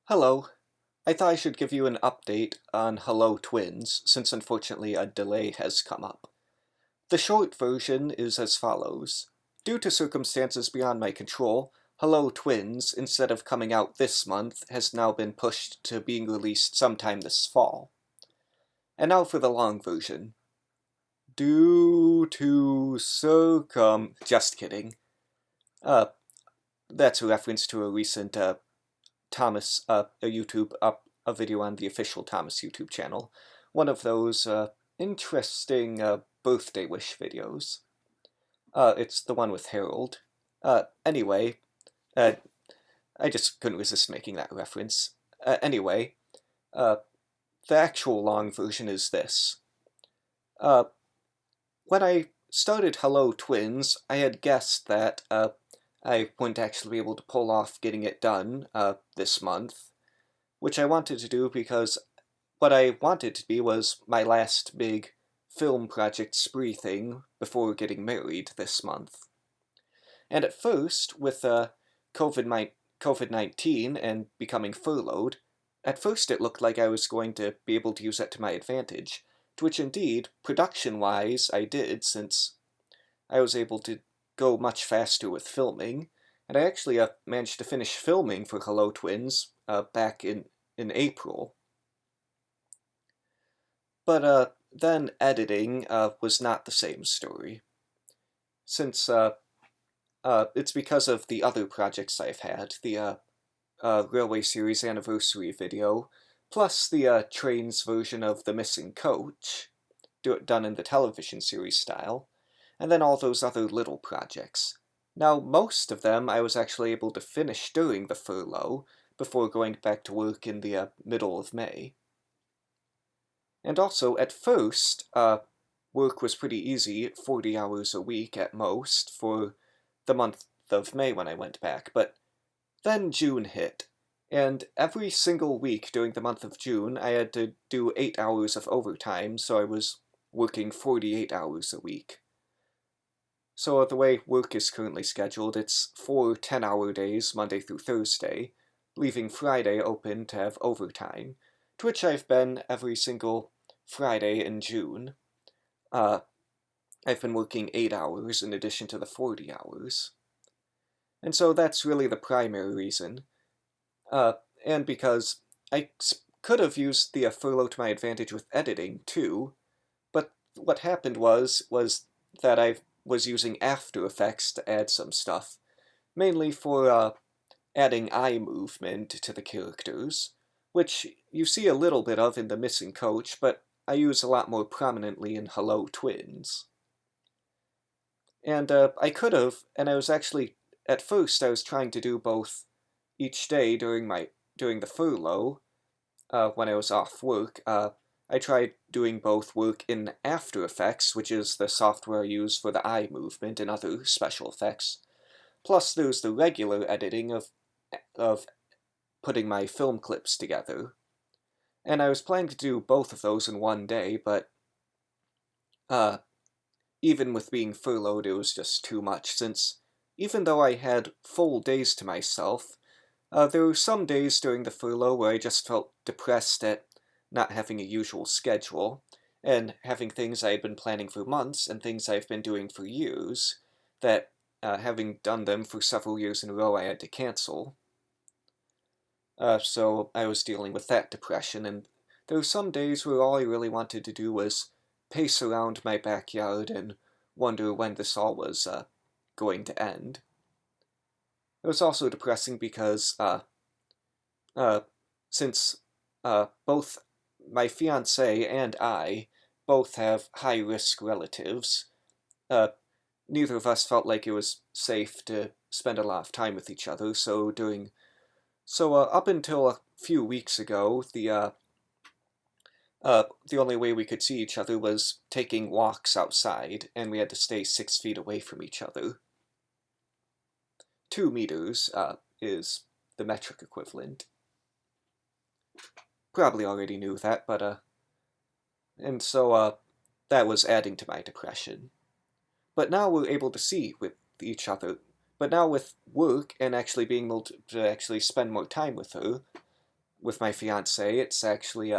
Hello. I thought I should give you an update on Hullo Twins, since unfortunately a delay has come up. The short version is as follows. Due to circumstances beyond my control, Hullo Twins, instead of coming out this month, has now been pushed to being released sometime this fall. And now for the long version. Due to just kidding. Uh, that's a reference to a recent Thomas, a video on the official Thomas YouTube channel. One of those interesting birthday wish videos. It's the one with Harold. Anyway, I just couldn't resist making that reference. Anyway, the actual long version is this. When I started Hullo Twins, I had guessed that I wouldn't actually be able to pull off getting it done this month, which I wanted to do because what I wanted to be was my last big film project spree thing before getting married this month. And at first, with COVID-19 and becoming furloughed, at first it looked like I was going to be able to use that to my advantage, to which indeed, production-wise, I did, since I was able to go much faster with filming, and I actually managed to finish filming for Hullo Twins back in April. But then editing was not the same story, since it's because of the other projects I've had, the Railway Series anniversary video, plus the Trains version of The Missing Coach, done in the television series style, and then all those other little projects. Now, most of them I was actually able to finish during the furlough, before going back to work in the middle of May. And also, at first, work was pretty easy, 40 hours a week at most, for the month of May when I went back, but then June hit, and every single week during the month of June I had to do 8 hours of overtime, so I was working 48 hours a week. So the way work is currently scheduled, it's 4 10-hour days, Monday through Thursday, leaving Friday open to have overtime, to which I've been every single Friday in June. I've been working 8 hours in addition to the 40 hours. And so that's really the primary reason. And because I could have used the furlough to my advantage with editing, too, but what happened was that I was using After Effects to add some stuff, mainly for adding eye movement to the characters, which you see a little bit of in The Missing Coach, but I use a lot more prominently in Hullo Twins. And I could have, and I was actually, at first I was trying to do both each day during the furlough, when I was off work. I tried doing both work in After Effects, which is the software I use for the eye movement and other special effects. Plus there's the regular editing of putting my film clips together. And I was planning to do both of those in one day, but even with being furloughed, it was just too much, since even though I had full days to myself, there were some days during the furlough where I just felt depressed at not having a usual schedule, and having things I had been planning for months and things I've been doing for years, that, having done them for several years in a row, I had to cancel. So I was dealing with that depression, and there were some days where all I really wanted to do was pace around my backyard and wonder when this all was going to end. It was also depressing because since both my fiancee and I both have high-risk relatives, neither of us felt like it was safe to spend a lot of time with each other, so up until a few weeks ago, the only way we could see each other was taking walks outside, and we had to stay 6 feet away from each other. 2 meters is the metric equivalent. Probably already knew that, but and so that was adding to my depression. But now we're able to see with each other. But now with work and actually being able to actually spend more time with her, with my fiance. It's actually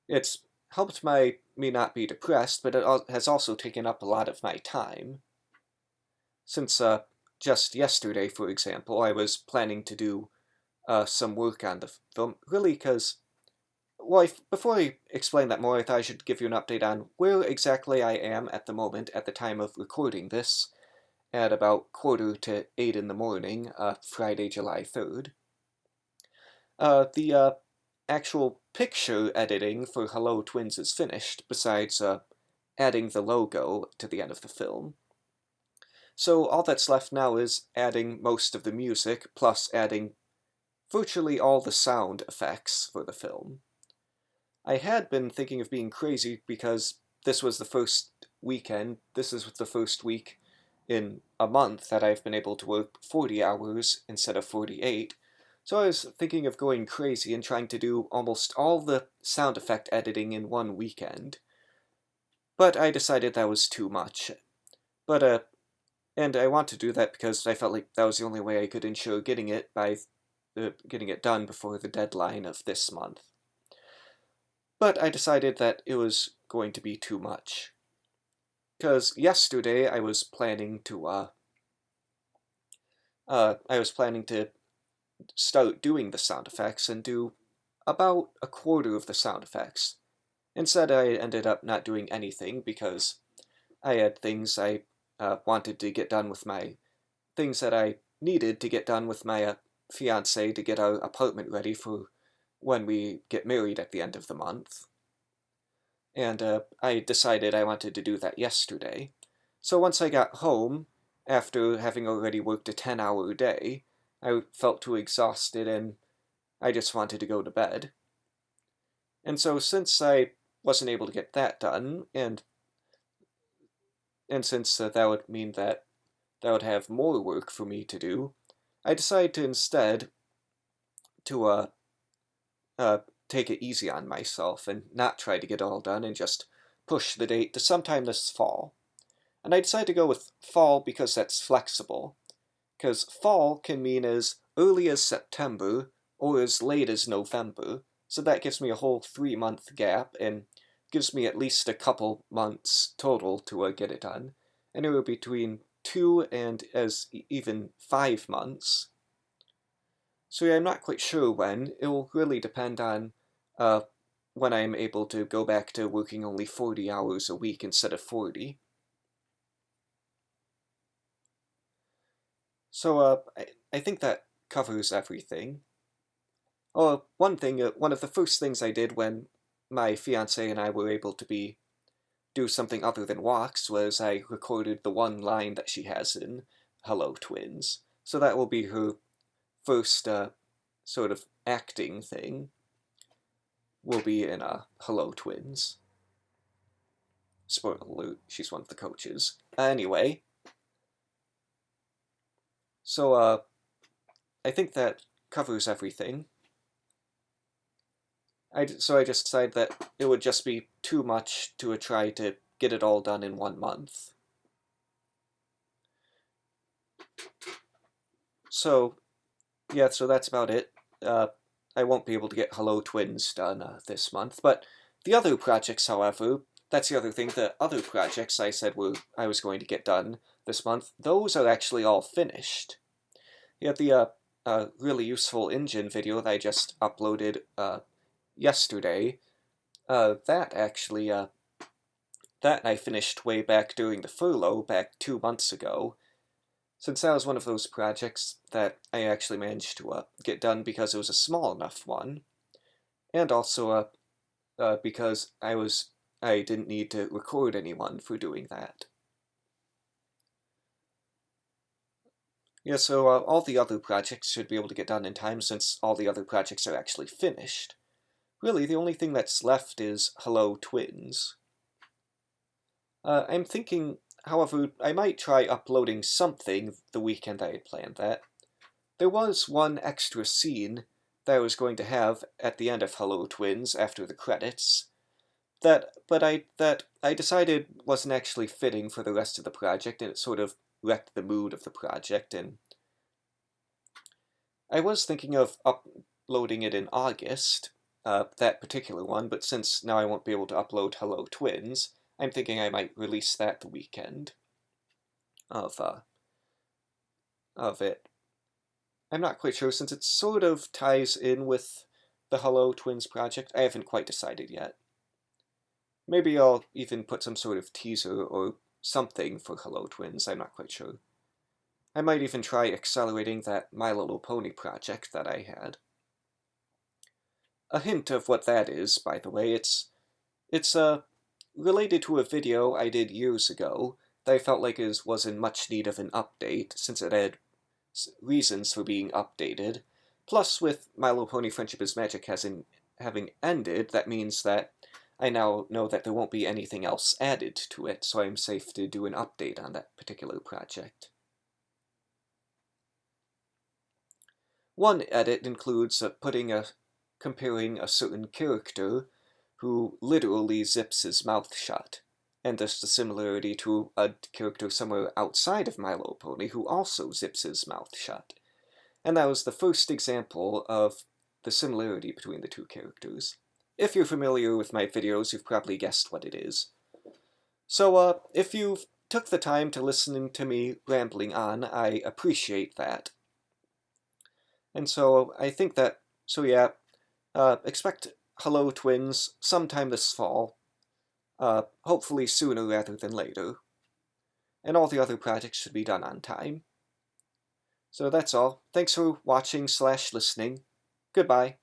it's helped me not be depressed, but it has also taken up a lot of my time. Since just yesterday, for example, I was planning to do some work on the film, really because, well, before I explain that more, I thought I should give you an update on where exactly I am at the moment at the time of recording this, at about 7:45 in the morning, Friday, July 3rd. The actual picture editing for Hullo Twins is finished, besides adding the logo to the end of the film. So all that's left now is adding most of the music, plus adding virtually all the sound effects for the film. I had been thinking of being crazy because this was the first weekend, this is the first week in a month that I've been able to work 40 hours instead of 48. So I was thinking of going crazy and trying to do almost all the sound effect editing in one weekend. But I decided that was too much. But and I want to do that because I felt like that was the only way I could ensure getting it done before the deadline of this month. But I decided that it was going to be too much. Because yesterday I was planning to start doing the sound effects and do about a quarter of the sound effects. Instead, I ended up not doing anything because I had things I wanted to get done with things that I needed to get done with my fiance to get our apartment ready for when we get married at the end of the month. And I decided I wanted to do that yesterday. So once I got home, after having already worked a 10-hour day, I felt too exhausted and I just wanted to go to bed. And so since I wasn't able to get that done, and since that would mean that would have more work for me to do, I decided to instead to uh, take it easy on myself and not try to get it all done and just push the date to sometime this fall. And I decided to go with fall because that's flexible. Because fall can mean as early as September or as late as November, so that gives me a whole 3-month gap and gives me at least a couple months total to get it done. Anywhere between 2 and even 5 months. So yeah, I'm not quite sure when. It will really depend on uh, when I'm able to go back to working only 40 hours a week instead of 40. So I think that covers everything. Oh, one thing, one of the first things I did when my fiance and I were able to do something other than walks was I recorded the one line that she has in Hullo Twins. So that will be her first sort of acting thing. Will be in Hullo Twins. Spoiler alert, she's one of the coaches. Anyway, so I think that covers everything. So I just decided that it would just be too much to try to get it all done in 1 month. So, yeah, so that's about it. I won't be able to get Hullo Twins done this month, but the other projects, however, that's the other thing, the other projects I said I was going to get done this month, those are actually all finished. Yeah, the really useful engine video that I just uploaded yesterday, that actually, that I finished way back during the furlough back 2 months ago, since that was one of those projects that I actually managed to get done because it was a small enough one, and also because I didn't need to record anyone for doing that. Yeah, so all the other projects should be able to get done in time since all the other projects are actually finished. Really, the only thing that's left is Hullo Twins. I'm thinking, however, I might try uploading something the weekend I had planned that. There was one extra scene that I was going to have at the end of Hullo Twins after the credits that I decided wasn't actually fitting for the rest of the project, and it sort of wrecked the mood of the project. And I was thinking of uploading it in August, that particular one, but since now I won't be able to upload Hullo Twins, I'm thinking I might release that the weekend of it. I'm not quite sure, since it sort of ties in with the Hullo Twins project. I haven't quite decided yet. Maybe I'll even put some sort of teaser or something for Hullo Twins, I'm not quite sure. I might even try accelerating that My Little Pony project that I had. A hint of what that is, by the way, it's related to a video I did years ago that I felt like was in much need of an update, since it had reasons for being updated. Plus, with My Little Pony Friendship is Magic having ended, that means that I now know that there won't be anything else added to it, so I'm safe to do an update on that particular project. One edit includes comparing a certain character who literally zips his mouth shut, and thus the similarity to a character somewhere outside of My Little Pony who also zips his mouth shut. And that was the first example of the similarity between the two characters. If you're familiar with my videos, you've probably guessed what it is. So, if you took the time to listen to me rambling on, I appreciate that. And so, I think that, so yeah, expect Hullo Twins sometime this fall. Hopefully sooner rather than later. And all the other projects should be done on time. So that's all. Thanks for watching/listening. Goodbye.